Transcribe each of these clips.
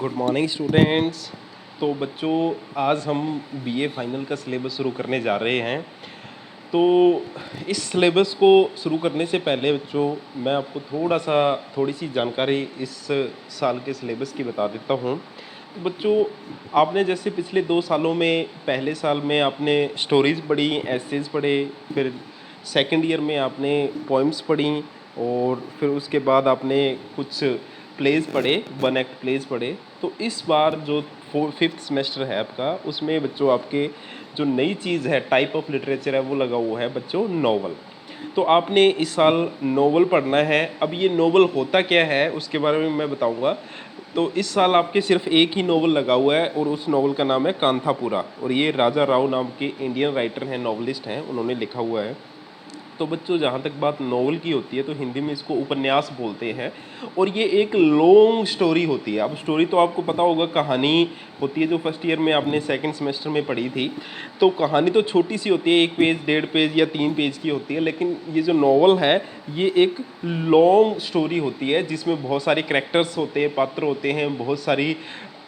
Good morning students. तो बच्चों, आज हम बीए फाइनल का सिलेबस शुरू करने जा रहे हैं। तो इस सिलेबस को शुरू करने से पहले बच्चों, मैं आपको थोड़ी सी जानकारी इस साल के सिलेबस की बता देता हूँ। तो बच्चों, आपने जैसे पिछले 2 सालों में, पहले साल में आपने स्टोरीज़ पढ़ी, एसेज पढ़े, फिर सेकंड ईयर में आपने पोइम्स पढ़ी, और फिर उसके बाद आपने कुछ प्लेज़ पढ़े, 1 एक्ट प्लेज़ पढ़े। तो इस बार जो फिफ्थ सेमेस्टर है आपका, उसमें बच्चों आपके जो नई चीज़ है, टाइप ऑफ लिटरेचर है, वो लगा हुआ है बच्चों नॉवल। तो आपने इस साल नॉवल पढ़ना है। अब ये नॉवल होता क्या है उसके बारे में मैं बताऊंगा। तो इस साल आपके सिर्फ एक ही नॉवल लगा हुआ है, और उस नॉवल का नाम है कांथापुरा, और ये राजा राव नाम के इंडियन राइटर हैं, नॉवलिस्ट हैं, उन्होंने लिखा हुआ है। तो बच्चों, जहाँ तक बात नॉवल की होती है तो हिंदी में इसको उपन्यास बोलते हैं, और ये एक लॉन्ग स्टोरी होती है। अब स्टोरी तो आपको पता होगा, कहानी होती है जो फर्स्ट ईयर में आपने सेकंड सेमेस्टर में पढ़ी थी। तो कहानी तो छोटी सी होती है, 1 पेज, 1.5 पेज या 3 पेज की होती है, लेकिन ये जो नॉवल है ये एक लॉन्ग स्टोरी होती है, जिसमें बहुत सारे कैरेक्टर्स होते हैं, पात्र होते हैं, बहुत सारी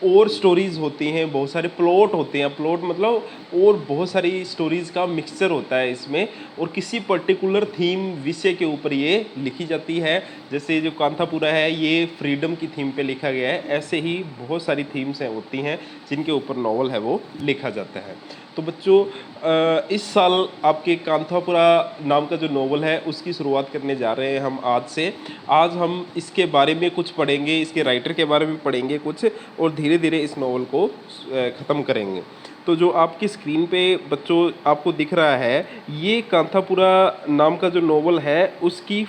और स्टोरीज़ होती हैं, बहुत सारे प्लॉट होते हैं। प्लॉट मतलब और बहुत सारी स्टोरीज़ का मिक्सचर होता है इसमें, और किसी पर्टिकुलर थीम, विषय के ऊपर ये लिखी जाती है। जैसे जो कांथापुरा है, ये फ्रीडम की थीम पे लिखा गया है। ऐसे ही बहुत सारी थीम्स हैं, होती हैं, जिनके ऊपर नॉवल है वो लिखा जाता है। तो बच्चों, इस साल आपके कांथापुरा नाम का जो नॉवल है उसकी शुरुआत करने जा रहे हैं हम आज से। आज हम इसके बारे में कुछ पढ़ेंगे, इसके राइटर के बारे में पढ़ेंगे कुछ, और धीरे धीरे इस नॉवल को ख़त्म करेंगे। तो जो आपकी स्क्रीन पे बच्चों आपको दिख रहा है, ये कांथापुरा नाम का जो नॉवल है उसकी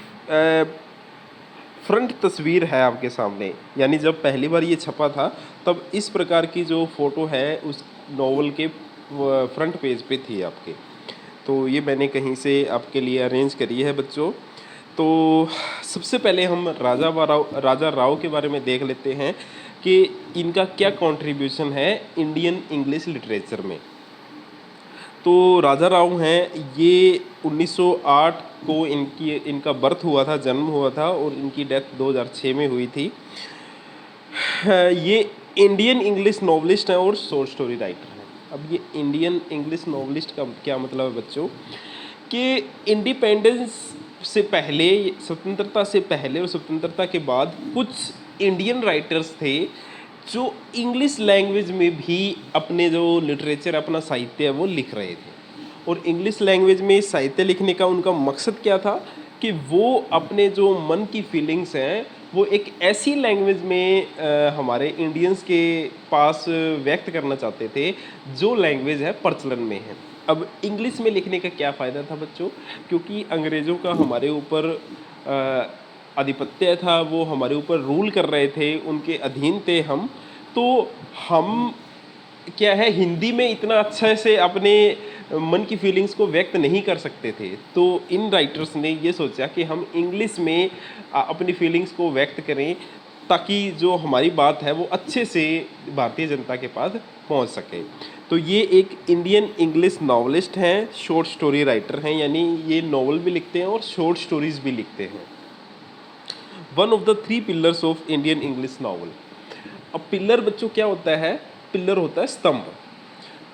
फ्रंट तस्वीर है आपके सामने। यानी जब पहली बार ये छपा था तब इस प्रकार की जो फ़ोटो है उस नॉवल के फ्रंट पेज पे थी आपके। तो ये मैंने कहीं से आपके लिए अरेंज करी है बच्चों। तो सबसे पहले हम राजा राव के बारे में देख लेते हैं कि इनका क्या कंट्रीब्यूशन है इंडियन इंग्लिश लिटरेचर में। तो राजा राव हैं, ये 1908 को इनका बर्थ हुआ था, जन्म हुआ था, और इनकी डेथ 2006 में हुई थी। ये इंडियन इंग्लिश नॉवलिस्ट हैं और शॉर्ट स्टोरी राइटर हैं। अब ये इंडियन इंग्लिश नॉवलिस्ट का क्या मतलब है बच्चों, कि इंडिपेंडेंस से पहले, स्वतंत्रता से पहले और स्वतंत्रता के बाद कुछ इंडियन राइटर्स थे जो इंग्लिश लैंग्वेज में भी अपने जो लिटरेचर, अपना साहित्य है वो लिख रहे थे। और इंग्लिश लैंग्वेज में साहित्य लिखने का उनका मकसद क्या था, कि वो अपने जो मन की फीलिंग्स हैं वो एक ऐसी लैंग्वेज में हमारे इंडियंस के पास व्यक्त करना चाहते थे जो लैंग्वेज है प्रचलन में है। अब इंग्लिश में लिखने का क्या फ़ायदा था बच्चों, क्योंकि अंग्रेज़ों का हमारे ऊपर आधिपत्य था, वो हमारे ऊपर रूल कर रहे थे, उनके अधीन थे हम। तो हम क्या है, हिंदी में इतना अच्छा से अपने मन की फीलिंग्स को व्यक्त नहीं कर सकते थे। तो इन राइटर्स ने ये सोचा कि हम इंग्लिश में अपनी फीलिंग्स को व्यक्त करें, ताकि जो हमारी बात है वो अच्छे से भारतीय जनता के पास पहुंच सके। तो ये एक इंडियन इंग्लिश नॉवलिस्ट हैं, शॉर्ट स्टोरी राइटर हैं, यानी ये नॉवल भी लिखते हैं और शॉर्ट स्टोरीज भी लिखते हैं। One of the 3 pillars of Indian English novel. अब पिलर बच्चों क्या होता है, पिलर होता है स्तंभ।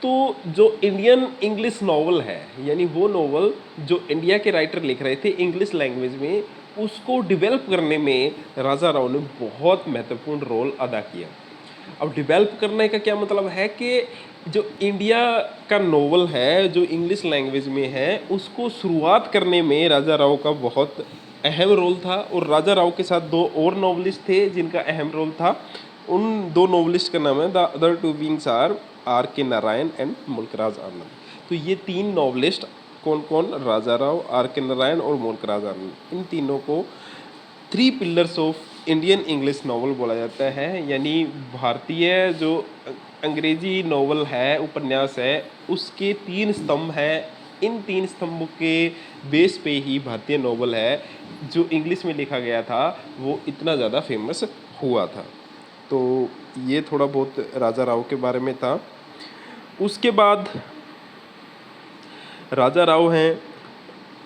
तो जो इंडियन इंग्लिश नॉवल है, यानी वो नॉवल जो इंडिया के राइटर लिख रहे थे इंग्लिश लैंग्वेज में, उसको डेवलप करने में राजा राव ने बहुत महत्वपूर्ण रोल अदा किया। अब डेवलप करने का क्या मतलब है, कि जो इंडिया का नॉवल है जो इंग्लिश लैंग्वेज में है, उसको शुरुआत करने में राजा राव का बहुत अहम रोल था। और राजा राव के साथ 2 और नॉवलिस्ट थे जिनका अहम रोल था। उन 2 नॉवलिस्ट का नाम है, द अदर 2 बीइंग्स आर के नारायण एंड मुल्कराज आनंद। तो ये 3 नॉवलिस्ट कौन कौन, राजा राव, आर के नारायण और मुल्कराज आनंद, इन तीनों को 3 pillars of Indian English novel बोला जाता है। यानी भारतीय जो अंग्रेजी नॉवल है, उपन्यास है, उसके 3 स्तंभ हैं। इन 3 स्तंभों के बेस पे ही भारतीय नॉवल है जो इंग्लिश में लिखा गया था वो इतना ज़्यादा फेमस हुआ था। तो ये थोड़ा बहुत राजा राव के बारे में था। उसके बाद राजा राव हैं,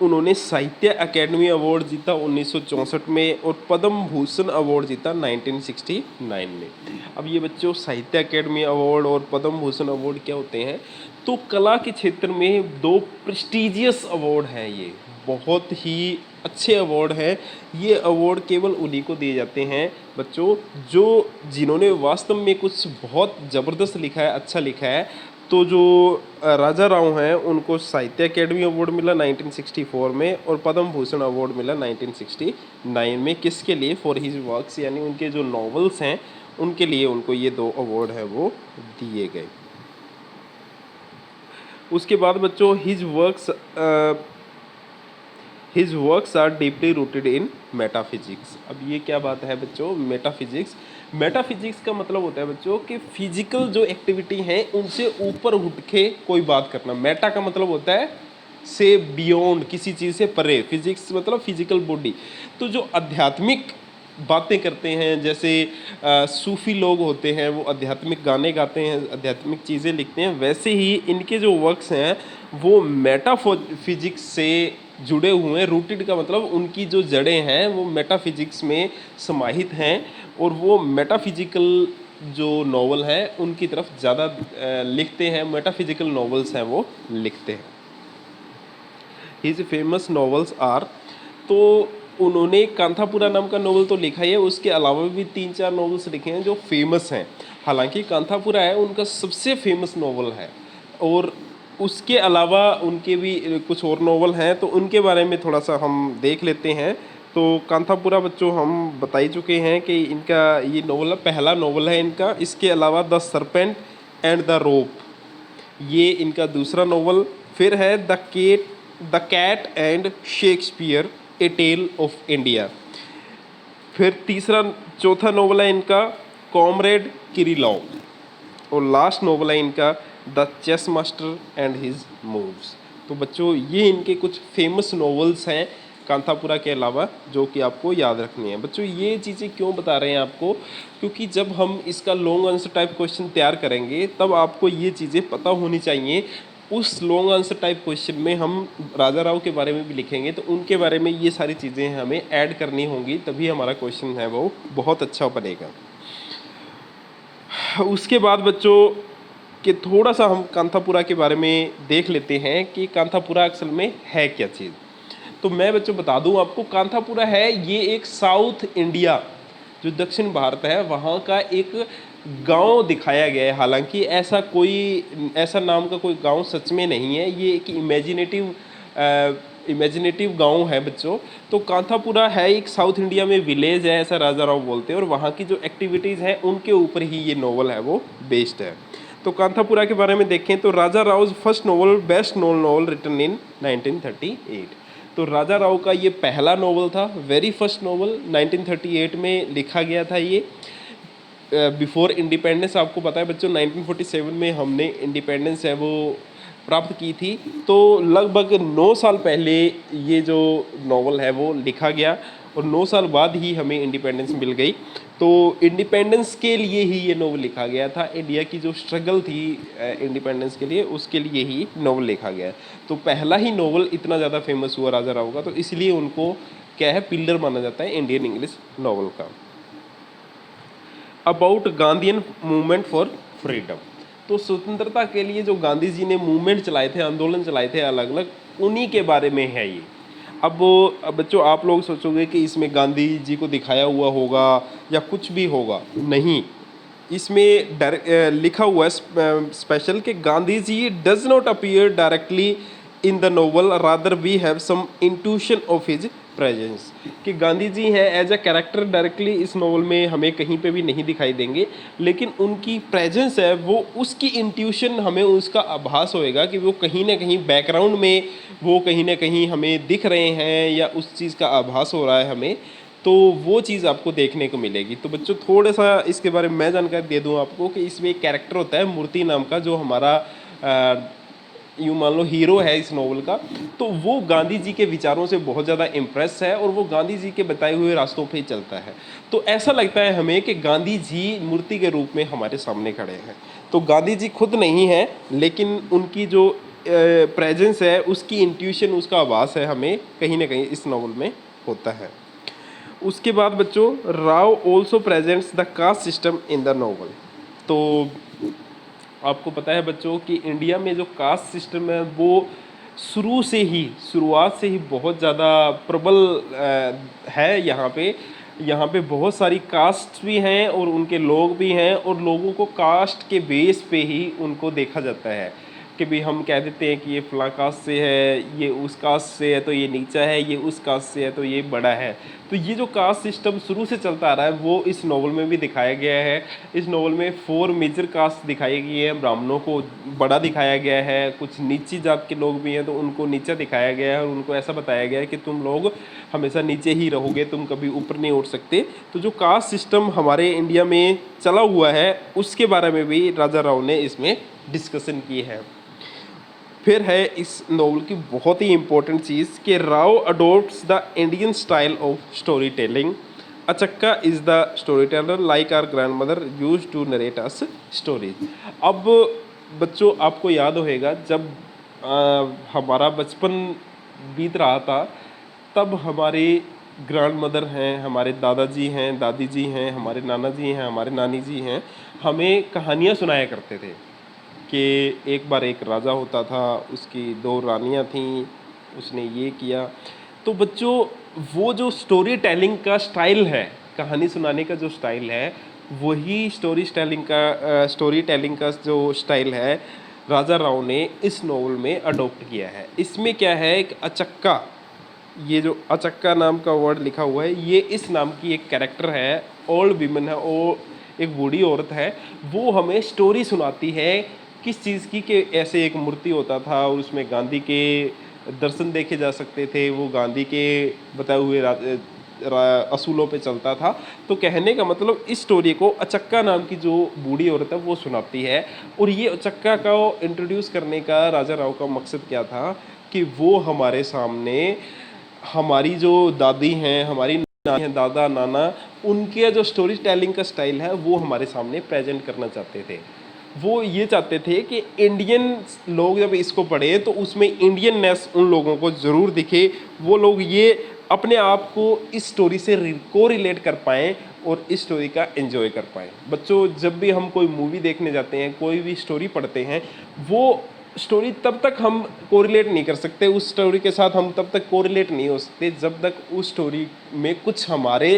उन्होंने साहित्य अकेडमी अवार्ड जीता 1964 में और पद्म भूषण अवार्ड जीता 1969 में। अब ये बच्चों साहित्य अकेडमी अवार्ड और पद्म भूषण अवार्ड क्या होते हैं, तो कला के क्षेत्र में दो प्रेस्टिजियस अवार्ड हैं, ये बहुत ही अच्छे अवार्ड हैं। ये अवार्ड केवल उन्हीं को दिए जाते हैं बच्चों जो जिन्होंने वास्तव में कुछ बहुत ज़बरदस्त लिखा है, अच्छा लिखा है। तो जो राजा राव हैं उनको साहित्य अकेडमी अवार्ड मिला 1964 में और पद्म भूषण अवार्ड मिला 1969 में। किसके लिए? फॉर हिज वर्क्स, यानी उनके जो नॉवेल्स हैं उनके लिए उनको ये दो अवार्ड हैं वो दिए गए। उसके बाद बच्चों his works are deeply rooted in metaphysics. अब ये क्या बात है बच्चों? मेटाफिजिक्स का मतलब होता है बच्चों कि फिजिकल जो एक्टिविटी है उनसे ऊपर उठ के कोई बात करना। मेटा का मतलब होता है से बियॉन्ड, किसी चीज़ से परे। फिजिक्स मतलब फिजिकल बॉडी। तो जो आध्यात्मिक बातें करते हैं, जैसे सूफी लोग होते हैं वो आध्यात्मिक गाने गाते हैं, आध्यात्मिक चीज़ें लिखते हैं, वैसे ही इनके जो वर्क्स हैं वो मेटाफिजिक्स से जुड़े हुए हैं। रूटेड का मतलब उनकी जो जड़ें हैं वो मेटाफिजिक्स में समाहित हैं और वो मेटाफिजिकल जो नॉवल है उनकी तरफ ज़्यादा लिखते हैं, मेटाफिजिकल नॉवेल्स हैं वो लिखते हैं। हिज फेमस नॉवेल्स आर, तो उन्होंने कांथापुरा नाम का नॉवल तो लिखा ही है, उसके अलावा भी 3-4 नॉवेल्स लिखे हैं जो फेमस हैं। हालांकि कांथापुरा है उनका सबसे फेमस नॉवल है और उसके अलावा उनके भी कुछ और नॉवल हैं, तो उनके बारे में थोड़ा सा हम देख लेते हैं। तो कांथापुरा बच्चों हम बता ही चुके हैं कि इनका ये नॉवल पहला नॉवल है इनका। इसके अलावा the serpent and the rope, ये इनका दूसरा नॉवल। फिर है the cat and Shakespeare a tale of India. फिर चौथा नॉवल है इनका कॉमरेड किरिलॉव और लास्ट नॉवल है इनका the chess master and his moves. तो बच्चों ये इनके कुछ फेमस नॉवेल्स हैं कांथापुरा के अलावा जो कि आपको याद रखनी है। बच्चों ये चीज़ें क्यों बता रहे हैं आपको, क्योंकि जब हम इसका लॉन्ग आंसर टाइप क्वेश्चन तैयार करेंगे तब आपको ये चीज़ें पता होनी चाहिए। उस लॉन्ग आंसर टाइप क्वेश्चन में हम राजा राव के बारे में भी लिखेंगे तो उनके बारे में ये सारी चीज़ें हमें ऐड करनी होंगी, तभी हमारा क्वेश्चन है वो बहुत अच्छा बनेगा। उसके बाद बच्चों कि थोड़ा सा हम कांथापुरा के बारे में देख लेते हैं कि कांथापुरा असल में है क्या चीज़। तो मैं बच्चों बता दूं आपको, कांथापुरा है ये एक साउथ इंडिया जो दक्षिण भारत है वहाँ का एक गांव दिखाया गया है। हालांकि ऐसा नाम का कोई गांव सच में नहीं है, ये एक इमेजिनेटिव गांव है बच्चों। तो कांथापुरा है एक साउथ इंडिया में विलेज है, ऐसा राजा राव बोलते हैं, और वहाँ की जो एक्टिविटीज़ हैं उनके ऊपर ही ये नॉवल है वो बेस्ड है। तो कांथापुरा के बारे में देखें तो Raja Rao first novel, best known novel written in 1938। तो राजा राव का ये पहला नॉवल था, वेरी फर्स्ट नॉवल 1938 में लिखा गया था। ये बिफोर इंडिपेंडेंस, आपको पता है बच्चों 1947 में हमने इंडिपेंडेंस है वो प्राप्त की थी। तो लगभग 9 साल पहले ये जो नॉवल है वो लिखा गया और 9 साल बाद ही हमें इंडिपेंडेंस मिल गई। तो इंडिपेंडेंस के लिए ही ये नॉवल लिखा गया था, इंडिया की जो स्ट्रगल थी इंडिपेंडेंस के लिए उसके लिए ही नॉवल लिखा गया। तो पहला ही नॉवल इतना ज़्यादा फेमस हुआ राजा राव का, तो इसलिए उनको क्या है पिलर माना जाता है इंडियन इंग्लिश नॉवल का। About Gandhian movement for freedom, तो स्वतंत्रता के लिए जो गांधी जी ने मूवमेंट चलाए थे, आंदोलन चलाए थे अलग अलग, उन्हीं के बारे में है ये। अब बच्चों आप लोग सोचोगे कि इसमें गांधी जी को दिखाया हुआ होगा या कुछ भी होगा, नहीं। इसमें लिखा हुआ है स्पेशल कि Gandhi ji does not appear directly in the novel, rather we have some intuition of his presence. कि गांधी जी हैं एज अ कैरेक्टर डायरेक्टली इस नॉवल में हमें कहीं पे भी नहीं दिखाई देंगे, लेकिन उनकी प्रेजेंस है वो उसकी इंट्यूशन हमें उसका आभास होएगा कि वो कहीं ना कहीं बैकग्राउंड में वो कहीं ना कहीं हमें दिख रहे हैं या उस चीज़ का आभास हो रहा है हमें, तो वो चीज़ आपको देखने को मिलेगी। तो बच्चों थोड़ा सा इसके बारे में मैं जानकारी दे दूं आपको कि इसमें एक कैरेक्टर होता है मूर्ति नाम का, जो हमारा यूँ मान लो हीरो है इस नॉवल का। तो वो गांधी जी के विचारों से बहुत ज़्यादा इम्प्रेस है और वो गांधी जी के बताए हुए रास्तों पे ही चलता है। तो ऐसा लगता है हमें कि गांधी जी मूर्ति के रूप में हमारे सामने खड़े हैं। तो गांधी जी खुद नहीं हैं, लेकिन उनकी जो प्रेजेंस है, उसकी इंट्यूशन, उसका आभास है हमें कहीं ना कहीं इस नावल में होता है। उसके बाद बच्चों, Rao also presents the caste system in the novel. तो आपको पता है बच्चों कि इंडिया में जो कास्ट सिस्टम है वो शुरुआत से ही बहुत ज़्यादा प्रबल है। यहाँ पे बहुत सारी कास्ट भी हैं और उनके लोग भी हैं, और लोगों को कास्ट के बेस पे ही उनको देखा जाता है कि भी हम कह देते हैं कि ये फला कास्ट से है, ये उस कास्ट से है तो ये नीचा है, ये उस कास्ट से है तो ये बड़ा है। तो ये जो कास्ट सिस्टम शुरू से चलता आ रहा है वो इस नॉवल में भी दिखाया गया है। इस नॉवल में 4 मेजर कास्ट दिखाई गई है। ब्राह्मणों को बड़ा दिखाया गया है, कुछ नीची जात के लोग भी हैं तो उनको नीचा दिखाया गया है, और उनको ऐसा बताया गया है कि तुम लोग हमेशा नीचे ही रहोगे, तुम कभी ऊपर नहीं उठ सकते। तो जो कास्ट सिस्टम हमारे इंडिया में चला हुआ है उसके बारे में भी राजा राव ने इसमें डिस्कशन की है। फिर है इस नॉवल की बहुत ही इंपॉर्टेंट चीज़ कि Rao adopts the Indian style of storytelling. Achakka is the storyteller like our grandmother use to narrate us stories. अब बच्चों आपको याद होगा जब हमारा बचपन बीत रहा था तब हमारे ग्रैंड मदर हैं, हमारे दादाजी हैं, दादी जी हैं, हमारे नाना जी हैं, हमारे नानी जी हैं, हमें कहानियाँ सुनाया करते थे कि एक बार एक राजा होता था, उसकी 2 रानियाँ थीं, उसने ये किया। तो बच्चों वो जो स्टोरी टेलिंग का स्टाइल है, कहानी सुनाने का जो स्टाइल है, वही स्टोरी टेलिंग का जो स्टाइल है राजा राव ने इस नॉवल में अडॉप्ट किया है। इसमें क्या है, एक अचक्का, ये जो अचक्का नाम का वर्ड लिखा हुआ है, ये इस नाम की एक कैरेक्टर है, ओल्ड विमन है, वो एक बूढ़ी औरत है। वो हमें स्टोरी सुनाती है किस चीज़ की, कि ऐसे एक मूर्ति होता था और उसमें गांधी के दर्शन देखे जा सकते थे, वो गांधी के बताए हुए असूलों पे चलता था। तो कहने का मतलब इस स्टोरी को अचक्का नाम की जो बूढ़ी औरत है वो सुनाती है। और ये अचक्का का इंट्रोड्यूस करने का राजा राव का मकसद क्या था कि वो हमारे सामने हमारी जो दादी हैं, हमारी नानी हैं, दादा नाना, उनके जो स्टोरी टेलिंग का स्टाइल है वो हमारे सामने प्रेजेंट करना चाहते थे। वो ये चाहते थे कि इंडियन लोग जब इसको पढ़े तो उसमें इंडियननेस उन लोगों को ज़रूर दिखे, वो लोग ये अपने आप को इस स्टोरी से को रिलेट कर पाएँ और इस स्टोरी का एंजॉय कर पाएँ। बच्चों जब भी हम कोई मूवी देखने जाते हैं, कोई भी स्टोरी पढ़ते हैं, वो स्टोरी तब तक हम कोरिलेट नहीं कर सकते, उस स्टोरी के साथ हम तब तक कोरिलेट नहीं हो सकते जब तक उस स्टोरी में कुछ हमारे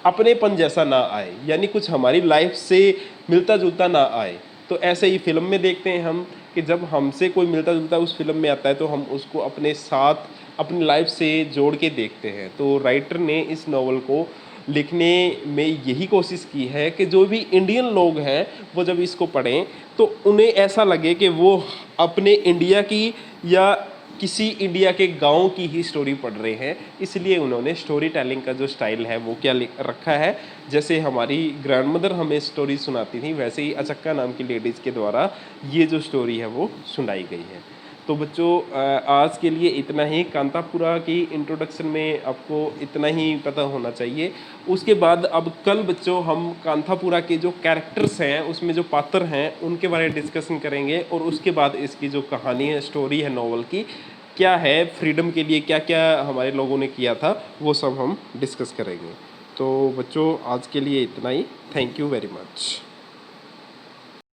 अपनेपन जैसा ना आए, यानी कुछ हमारी लाइफ से मिलता जुलता ना आए। तो ऐसे ही फिल्म में देखते हैं हम कि जब हमसे कोई मिलता जुलता उस फिल्म में आता है तो हम उसको अपने साथ अपनी लाइफ से जोड़ के देखते हैं। तो राइटर ने इस नॉवल को लिखने में यही कोशिश की है कि जो भी इंडियन लोग हैं वो जब इसको पढ़ें तो उन्हें ऐसा लगे कि वो अपने इंडिया की या किसी इंडिया के गांव की ही स्टोरी पढ़ रहे हैं। इसलिए उन्होंने स्टोरी टेलिंग का जो स्टाइल है वो क्या रखा है, जैसे हमारी ग्रैंड मदर हमें स्टोरी सुनाती थी वैसे ही अचक्का नाम की लेडीज़ के द्वारा ये जो स्टोरी है वो सुनाई गई है। तो बच्चों आज के लिए इतना ही। कांतापुरा की इंट्रोडक्शन में आपको इतना ही पता होना चाहिए। उसके बाद अब कल बच्चों हम कांतापुरा के जो कैरेक्टर्स हैं, उसमें जो पात्र हैं, उनके बारे में डिस्कशन करेंगे, और उसके बाद इसकी जो कहानी है, स्टोरी है नॉवल की, क्या है, फ्रीडम के लिए क्या क्या हमारे लोगों ने किया था, वो सब हम डिस्कस करेंगे। तो बच्चों आज के लिए इतना ही। Thank you very much.